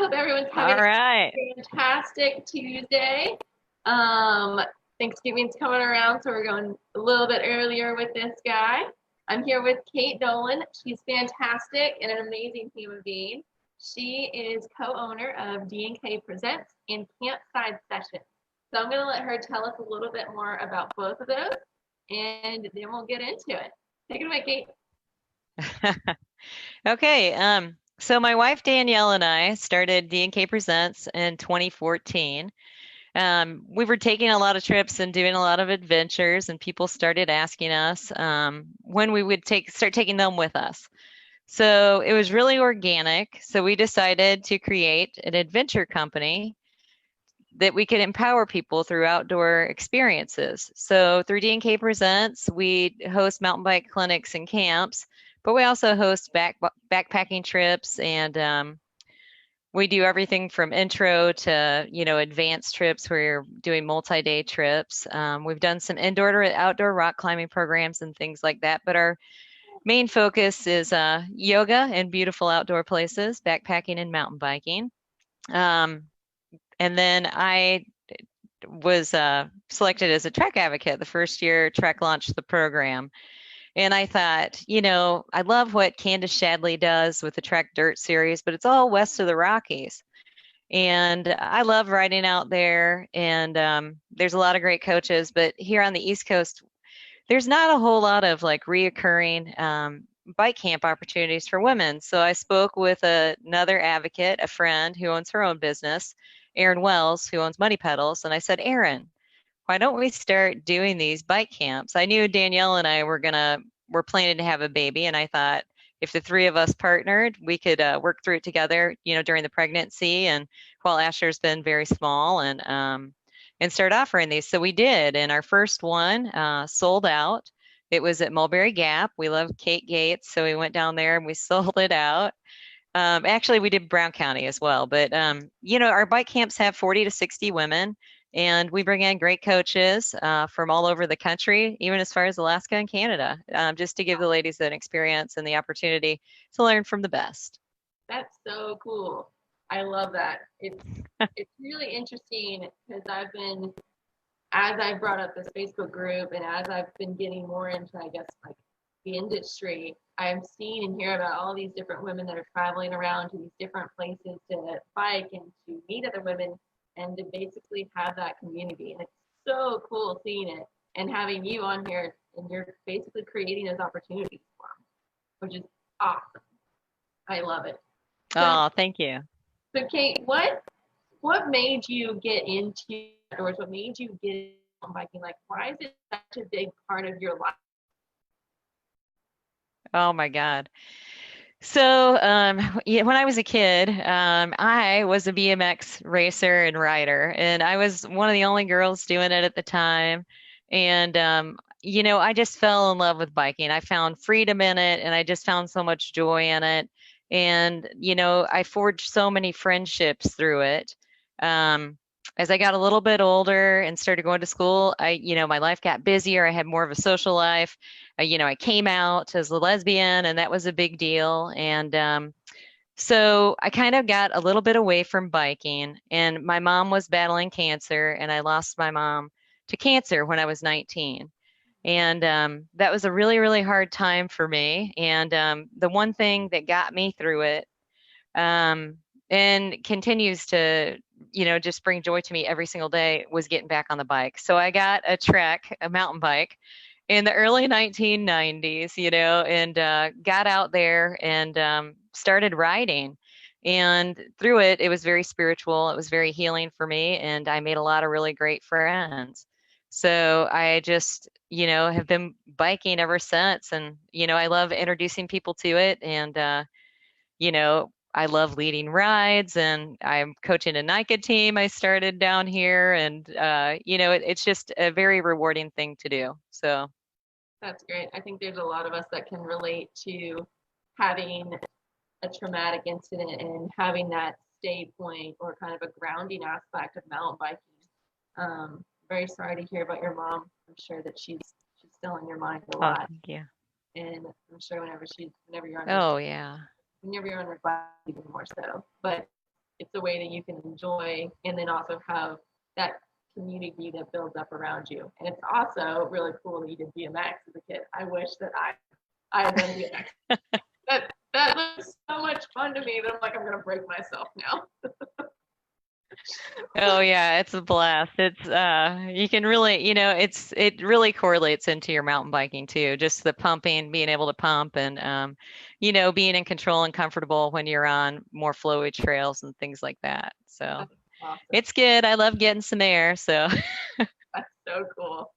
Hope everyone's All having right. a fantastic Tuesday. Um, Thanksgiving's coming around, so we're going a little bit earlier with this guy. I'm here with Kate Nolan. She's fantastic and an amazing human being. She is co-owner of D&K Presents and Campside Sessions. So I'm going to let her tell us a little bit more about both of those, and then we'll get into it. Take it away, Kate. Okay. So my wife Danielle and I started D&K Presents in 2014. We were taking a lot of trips and doing a lot of adventures, and people started asking us when we would start taking them with us. So it was really organic. So we decided to create an adventure company that we could empower people through outdoor experiences. So through D&K Presents, we host mountain bike clinics and camps, but we also host backpacking trips, and we do everything from intro to advanced trips where you're doing multi-day trips. We've done some indoor to outdoor rock climbing programs and things like that, but our main focus is yoga in beautiful outdoor places, backpacking and mountain biking. Um, and then I was selected as a Trek advocate the first year Trek launched the program. And I thought, I love what Candace Shadley does with the Trek Dirt series, but it's all west of the Rockies. And I love riding out there. And there's a lot of great coaches, but here on the East Coast, there's not a whole lot of like reoccurring bike camp opportunities for women. So I spoke with another advocate, a friend who owns her own business, Erin Wells, who owns Muddy Pedals. And I said, Erin, why don't we start doing these bike camps? I knew Danielle and I were planning to have a baby, and I thought if the three of us partnered, we could work through it together, during the pregnancy and while Asher's been very small, and start offering these. So we did, and our first one sold out. It was at Mulberry Gap. We love Kate Gates, so we went down there and we sold it out. Actually, we did Brown County as well, but our bike camps have 40 to 60 women, and we bring in great coaches from all over the country, even as far as Alaska and Canada, just to give the ladies an experience and the opportunity to learn from the best. That's so cool. I love that. It's really interesting because as I brought up this Facebook group and as I've been getting more into, I guess, like the industry, I'm seeing and hear about all these different women that are traveling around to these different places to bike and to meet other women and to basically have that community. And it's so cool seeing it and having you on here and you're basically creating those opportunities for them, which is awesome. I love it. So, Oh, thank you. so Kate, what made you get into outdoors? What made you get into mountain biking? Like, why is it such a big part of your life? Oh my God. So, yeah, when I was a kid, I was a BMX racer and rider, and I was one of the only girls doing it at the time. And, I just fell in love with biking. I found freedom in it, and I just found so much joy in it. And, I forged so many friendships through it. Um, as I got a little bit older and started going to school, my life got busier. I had more of a social life. I came out as a lesbian, and that was a big deal. And so I kind of got a little bit away from biking. And my mom was battling cancer, and I lost my mom to cancer when I was 19. And that was a really, really hard time for me. And the one thing that got me through it um, and continues to, just bring joy to me every single day was getting back on the bike. So I got a Trek, a mountain bike in the early 1990s, and got out there and started riding. And through it, it was very spiritual. It was very healing for me. And I made a lot of really great friends. So I just, have been biking ever since. And, I love introducing people to it. And, I love leading rides, and I'm coaching a NICA team I started down here. And, it's just a very rewarding thing to do. So. That's great. I think there's a lot of us that can relate to having a traumatic incident and having that stay point or kind of a grounding aspect of mountain biking. Very sorry to hear about your mom. I'm sure that she's still in your mind a Oh, lot, thank you. and I'm sure whenever you're on her Oh, yeah. whenever you're on her bike, even more so. But it's a way that you can enjoy and then also have that community that builds up around you. And it's also really cool that you did BMX as a kid. I wish that I had done BMX. That looks so much fun to me that I'm like, I'm gonna break myself now. Oh yeah, it's a blast. It's you can really, it really correlates into your mountain biking too. Just the pumping, being able to pump and being in control and comfortable when you're on more flowy trails and things like that. So That's awesome. it's good. I love getting some air, so That's so cool.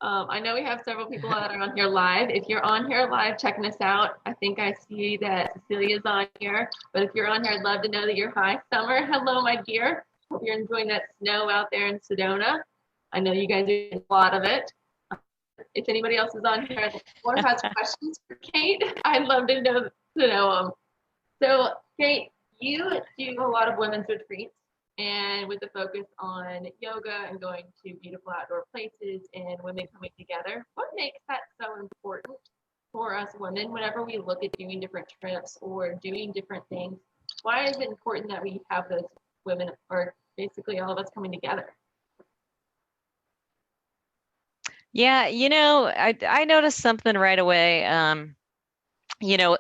I know we have several people that are on here live. If you're on here live checking us out, I think I see that Cecilia's on here. But if you're on here, I'd love to know that you're hi, Summer. Hello, my dear. Hope you're enjoying that snow out there in Sedona. I know you guys are doing a lot of it. If anybody else is on here or has questions for Kate, I'd love to know them. So, Kate, you do a lot of women's retreats and with the focus on yoga and going to beautiful outdoor places and women coming together. What makes that so important for us women whenever we look at doing different trips or doing different things? Why is it important that we have those women or basically all of us coming together? yeah, I noticed something right away.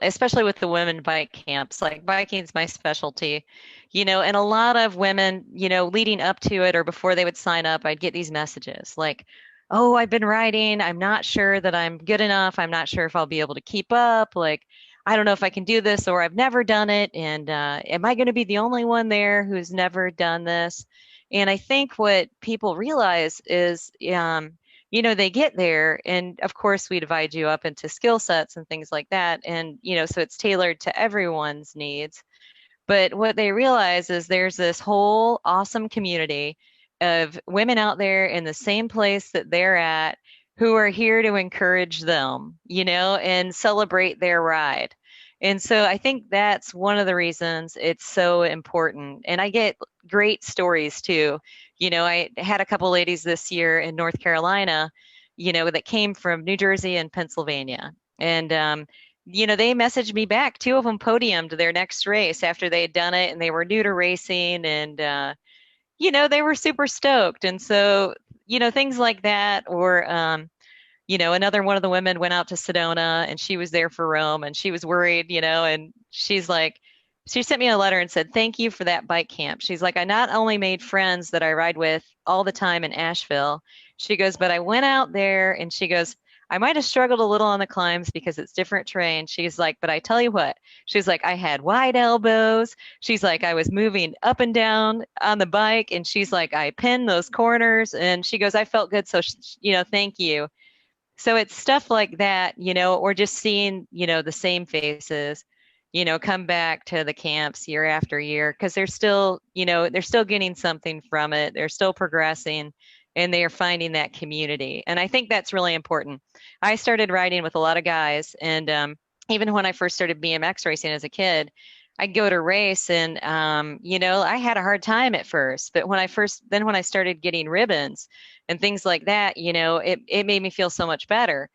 Especially with the women bike camps, like biking's my specialty, and a lot of women, leading up to it or before they would sign up, I'd get these messages like, oh, I've been riding. I'm not sure that I'm good enough. I'm not sure if I'll be able to keep up. Like, I don't know if I can do this or I've never done it. And am I going to be the only one there who's never done this? And I think what people realize is, they get there and of course we divide you up into skill sets and things like that. And, so it's tailored to everyone's needs. But what they realize is there's this whole awesome community of women out there in the same place that they're at who are here to encourage them, and celebrate their ride. And so I think that's one of the reasons it's so important. And I get great stories too. I had a couple ladies this year in North Carolina, that came from New Jersey and Pennsylvania. And they messaged me back. Two of them podiumed their next race after they had done it and they were new to racing and, they were super stoked. And so, things like that. Or, another one of the women went out to Sedona and she was there for Rome and she was worried, and she's like, she sent me a letter and said, thank you for that bike camp. She's like, I not only made friends that I ride with all the time in Asheville, she goes, but I went out there and she goes, I might have struggled a little on the climbs because it's different terrain. She's like, but I tell you what, she's like, I had wide elbows. She's like, I was moving up and down on the bike. And she's like, I pinned those corners. And she goes, I felt good. So, thank you. So it's stuff like that, or just seeing, the same faces, come back to the camps year after year because they're still getting something from it. They're still progressing and they are finding that community. And I think that's really important. I started riding with a lot of guys. And even when I first started BMX racing as a kid, I'd go to race and, I had a hard time at first. But when I started getting ribbons and things like that, it made me feel so much better.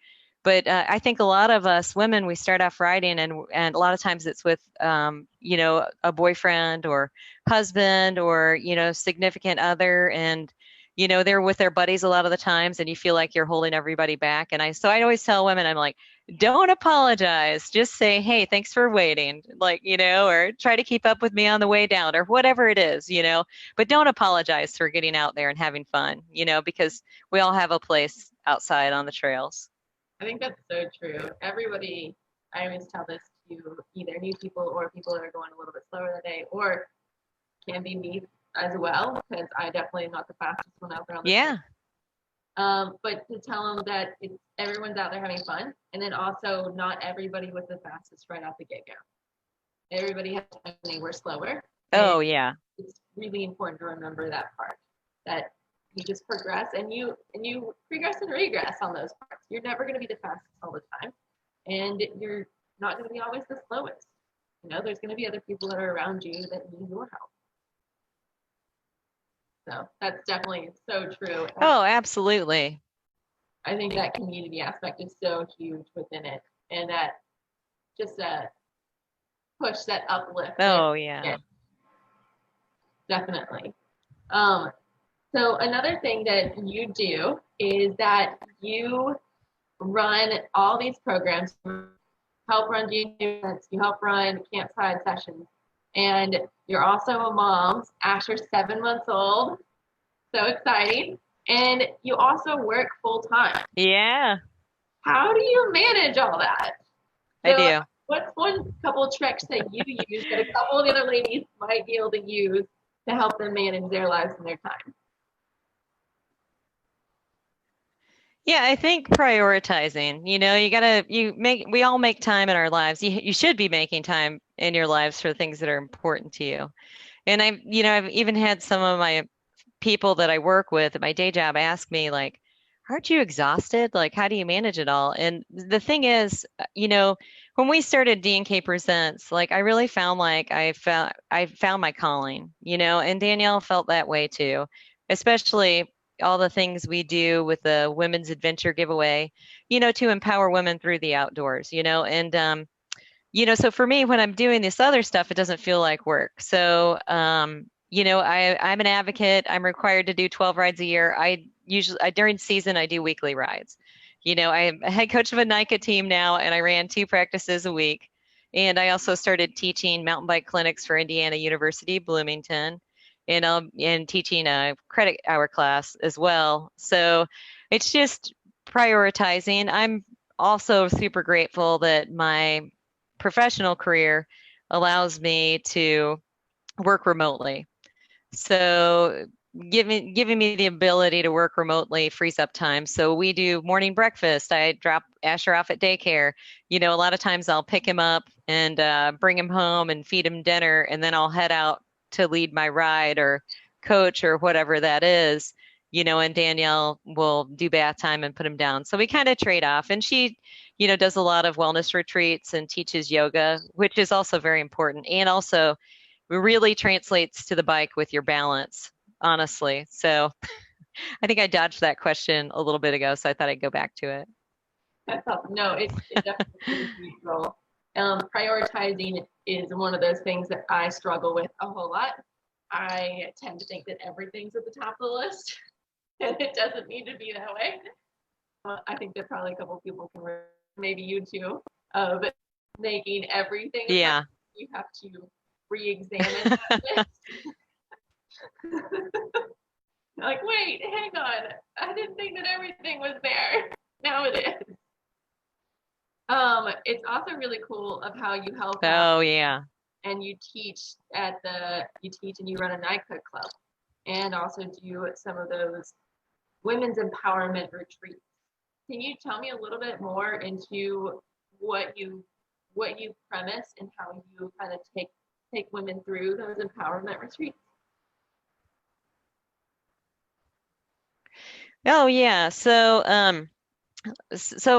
But I think a lot of us women, we start off riding and a lot of times it's with, a boyfriend or husband or, significant other. And, they're with their buddies a lot of the times and you feel like you're holding everybody back. And so I always tell women, I'm like, don't apologize. Just say, hey, thanks for waiting. Like, or try to keep up with me on the way down or whatever it is, but don't apologize for getting out there and having fun, because we all have a place outside on the trails. I think that's so true. Everybody, I always tell this to either new people or people that are going a little bit slower than they, or can be me as well, because I definitely am not the fastest one out there on the Yeah. But to tell them that everyone's out there having fun, and then also not everybody was the fastest right off the get-go. Everybody had time when they were slower. Oh, yeah. It's really important to remember that part, that you just progress and you progress and regress on those parts. You're never going to be the fastest all the time, and you're not going to be always the slowest. There's going to be other people that are around you that need your help. So that's definitely so true. Oh, absolutely. I think that community aspect is so huge within it, and that just push, that uplift. Oh, yeah. definitely. Um, so another thing that you do is that you run all these programs, help run GA events, you help run campside sessions, and you're also a mom. Asher's 7 months old, so exciting. And you also work full time. Yeah, How do you manage all that? I So, do. what's one couple tricks that you use that a couple of the other ladies might be able to use to help them manage their lives and their time? Yeah, I think prioritizing, we all make time in our lives. You should be making time in your lives for things that are important to you. And I've even had some of my people that I work with at my day job ask me like, aren't you exhausted? Like, how do you manage it all? And the thing is, when we started D&K Presents, like I really found like I found my calling, and Danielle felt that way too, especially all the things we do with the women's adventure giveaway, to empower women through the outdoors, and so for me, when I'm doing this other stuff, it doesn't feel like work. So, I'm an advocate. I'm required to do 12 rides a year. During season, I do weekly rides. I'm a head coach of a NICA team now, and I ran 2 practices a week. And I also started teaching mountain bike clinics for Indiana University, Bloomington, and teaching a credit hour class as well. So it's just prioritizing. I'm also super grateful that my professional career allows me to work remotely. So giving me the ability to work remotely frees up time. So we do morning breakfast. I drop Asher off at daycare. A lot of times I'll pick him up and bring him home and feed him dinner, and then I'll head out to lead my ride or coach or whatever that is. And Danielle will do bath time and put him down. So we kind of trade off. And she, does a lot of wellness retreats and teaches yoga, which is also very important. And also really translates to the bike with your balance, honestly. So I think I dodged that question a little bit ago, so I thought I'd go back to it. That's awesome. No, it definitely plays a huge role. Prioritizing is one of those things that I struggle with a whole lot. I tend to think that everything's at the top of the list, and it doesn't need to be that way. I think that probably a couple of people can, maybe you too, of making everything. Yeah. You have to re-examine that list. Like, wait, hang on. I didn't think that everything was there. Now it is. It's also really cool of how you help out Oh, yeah. and you teach and you run a NICA club and also do some of those women's empowerment retreats. Can you tell me a little bit more into what you premise and how you kind of take women through those empowerment retreats? Oh, yeah. So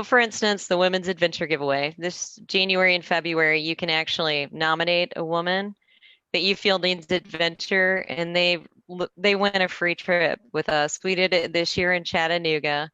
for instance, the Women's Adventure Giveaway, this January and February, you can actually nominate a woman that you feel needs adventure, and they win a free trip with us. We did it this year in Chattanooga.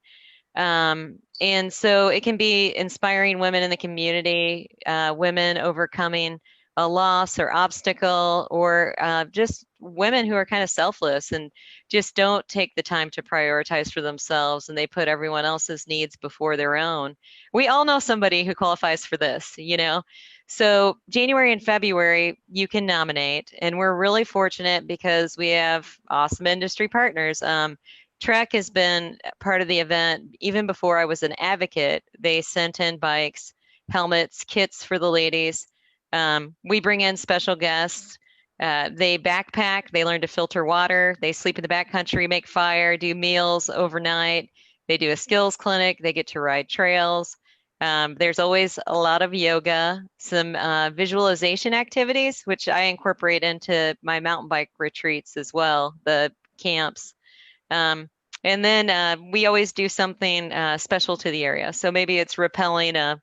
And so it can be inspiring women in the community, women overcoming a loss or obstacle, or just women who are kind of selfless and just don't take the time to prioritize for themselves, and they put everyone else's needs before their own. We all know somebody who qualifies for this. So January and February, you can nominate, and we're really fortunate because we have awesome industry partners. Trek has been part of the event even before I was an advocate. They sent in bikes, helmets, kits for the ladies. We bring in special guests. They backpack, they learn to filter water, they sleep in the backcountry, make fire, do meals overnight. They do a skills clinic, they get to ride trails. There's always a lot of yoga, some visualization activities, which I incorporate into my mountain bike retreats as well, the camps. Um, and then we always do something special to the area. So maybe it's rappelling a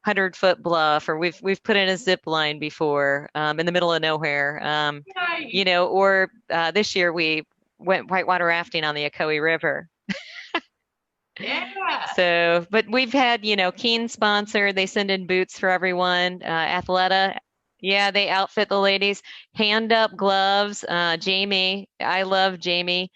100-foot bluff, or we've put in a zip line before in the middle of nowhere. Nice. Or this year we went whitewater rafting on the Ocoee River. Yeah. But we've had, Keen sponsor. They send in boots for everyone. Athleta Yeah, they outfit the ladies. Hand up gloves. Jamie, I love Jamie.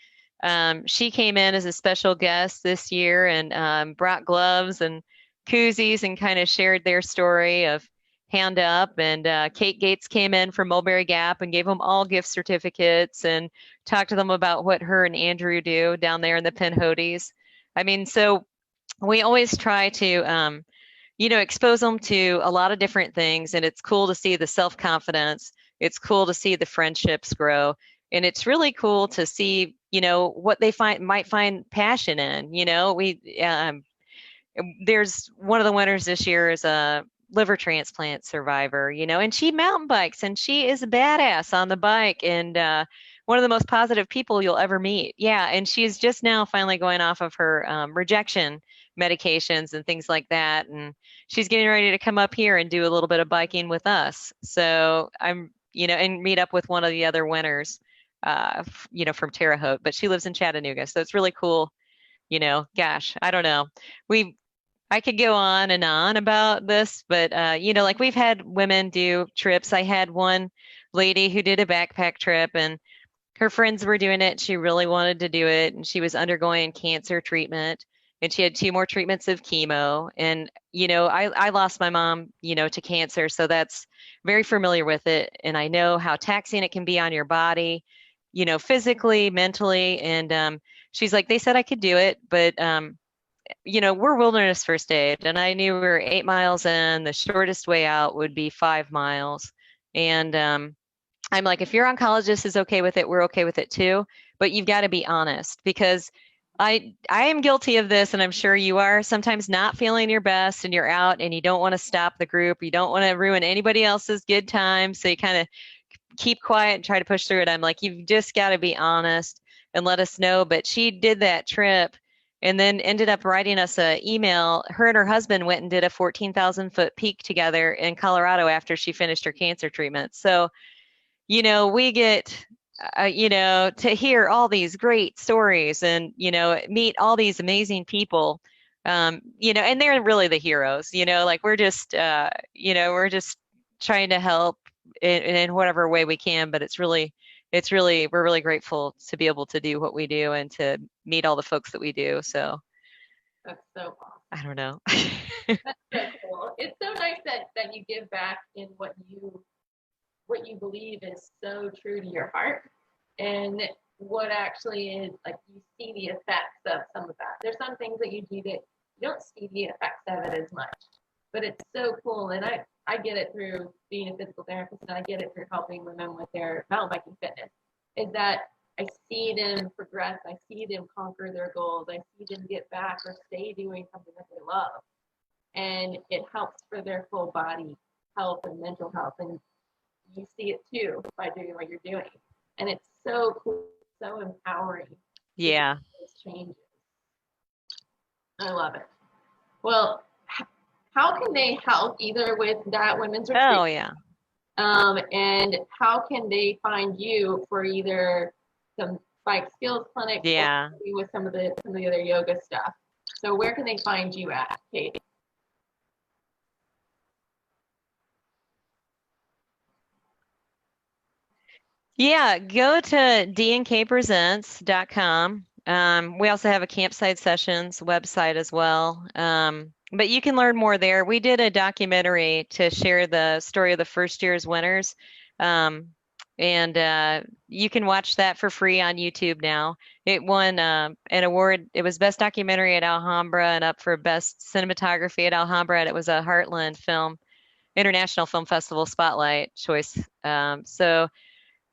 She came in as a special guest this year and brought gloves and koozies and kind of shared their story of hand up. And Kate Gates came in from Mulberry Gap and gave them all gift certificates and talked to them about what her and Andrew do down there in the Pinhotties. I mean, so we always try to expose them to a lot of different things. And it's cool to see the self-confidence. It's cool to see the friendships grow. And it's really cool to see, what they might find passion in. There's one of the winners this year is a liver transplant survivor, and she mountain bikes and she is a badass on the bike and one of the most positive people you'll ever meet. Yeah, and she's just now finally going off of her rejection medications and things like that, and she's getting ready to come up here and do a little bit of biking with us. So and meet up with one of the other winners, from Terre Haute, but she lives in Chattanooga, so it's really cool. Gosh, I don't know. We I could go on and on about this, but like we've had women do trips. I had one lady who did a backpack trip and her friends were doing it. She really wanted to do it and she was undergoing cancer treatment and she had two more treatments of chemo. And, I lost my mom, to cancer. So that's very familiar with it. And I know how taxing it can be on your body, physically, mentally. And she's like, they said I could do it, but we're wilderness first aid, and I knew we were 8 miles in. The shortest way out would be 5 miles. And I'm like, if your oncologist is okay with it, we're okay with it too. But you've got to be honest because I am guilty of this, and I'm sure you are. Sometimes not feeling your best, and you're out, and you don't want to stop the group. You don't want to ruin anybody else's good time, so you kind of keep quiet and try to push through it. I'm like, you've just got to be honest and let us know. But she did that trip and then ended up writing us a email. Her and her husband went and did a 14,000-foot peak together in Colorado after she finished her cancer treatment. So, we get, to hear all these great stories and, meet all these amazing people. And they're really the heroes, like we're just trying to help in whatever way we can, but we're really grateful to be able to do what we do and to meet all the folks that we do. So That's so awesome. I don't know. That's so cool. It's so nice that you give back in what you believe is so true to your heart and what actually is like you see the effects of some of that. There's some things that you do that you don't see the effects of it as much, but it's so cool. And I get it through being a physical therapist and I get it through helping women with their mountain biking fitness is that I see them progress. I see them conquer their goals. I see them get back or stay doing something that they love. And it helps for their full body health and mental health. And you see it too by doing what you're doing. And it's so cool, so empowering. Yeah. Those changes. I love it. Well, how can they help either with that women's retreat? Oh, yeah. And how can they find you for either some bike skills clinics Yeah. or with some of the other yoga stuff? So where can they find you at, Kate? Yeah, go to dnkpresents.com. We also have a Campside Sessions website as well. But you can learn more there. We did a documentary to share the story of the first year's winners. And you can watch that for free on YouTube now. It won an award. It was Best Documentary at Alhambra and up for Best Cinematography at Alhambra. And it was a Heartland International Film Festival Spotlight choice.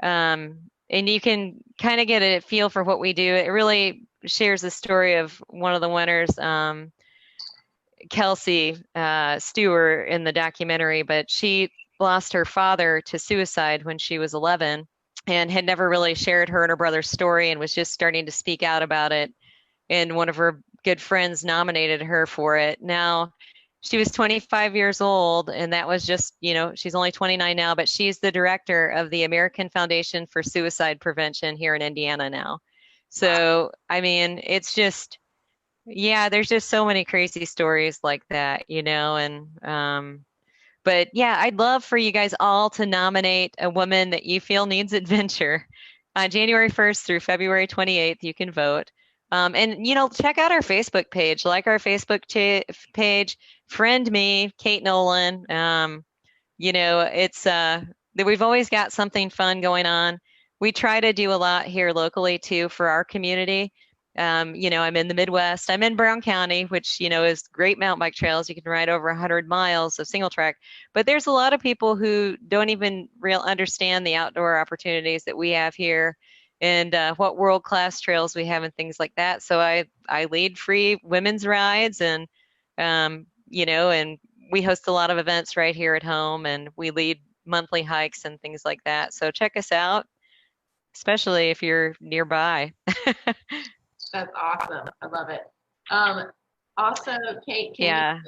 And you can kind of get a feel for what we do. It really shares the story of one of the winners, Kelsey Stewart, in the documentary, but she lost her father to suicide when she was 11 and had never really shared her and her brother's story and was just starting to speak out about it. And one of her good friends nominated her for it. Now, she was 25 years old, and that was just, she's only 29 now, but she's the director of the American Foundation for Suicide Prevention here in Indiana now. So, I mean, it's just, yeah, there's just so many crazy stories like that, and But yeah, I'd love for you guys all to nominate a woman that you feel needs adventure. January 1st through February 28th, you can vote. And check out our Facebook page, like our Facebook page, friend me, Kate Nolan. It's we've always got something fun going on. We try to do a lot here locally too for our community. I'm in the Midwest. I'm in Brown County, which, is great mountain bike trails. You can ride over 100 miles of single track. But there's a lot of people who don't even real understand the outdoor opportunities that we have here and what world-class trails we have and things like that. So I lead free women's rides and we host a lot of events right here at home and we lead monthly hikes and things like that. So check us out, especially if you're nearby. That's awesome. I love it. Also, Kate, Yeah.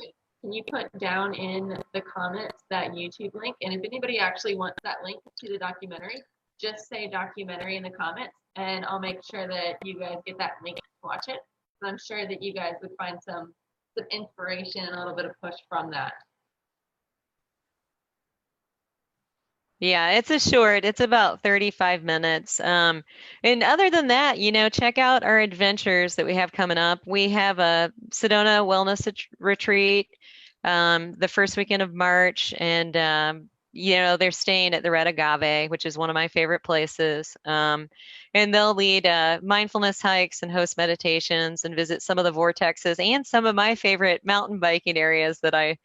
can you put down in the comments that YouTube link? And if anybody actually wants that link to the documentary, just say documentary in the comments, and I'll make sure that you guys get that link to watch it. And I'm sure that you guys would find some inspiration and a little bit of push from that. Yeah, it's about 35 minutes. And other than that, check out our adventures that we have coming up. We have a Sedona Wellness Retreat the first weekend of March, and they're staying at the Red Agave, which is one of my favorite places. And they'll lead mindfulness hikes and host meditations and visit some of the vortexes and some of my favorite mountain biking areas that I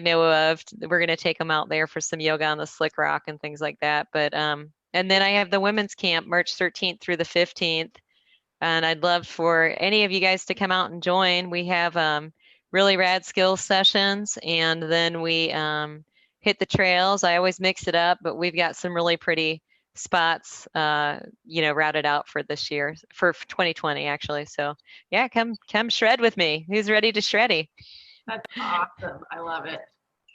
know of. We're going to take them out there for some yoga on the slick rock and things like that. But and then I have the women's camp March 13th through the 15th, and I'd love for any of you guys to come out and join. We have really rad skills sessions, and then we hit the trails. I always mix it up, but we've got some really pretty spots, routed out for this year, for 2020 actually. So yeah, come shred with me. Who's ready to shreddy? That's awesome. I love it.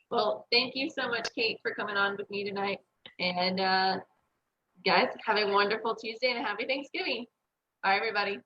Well, thank you so much, Kate, for coming on with me tonight. And guys, have a wonderful Tuesday and a happy Thanksgiving. Bye, everybody.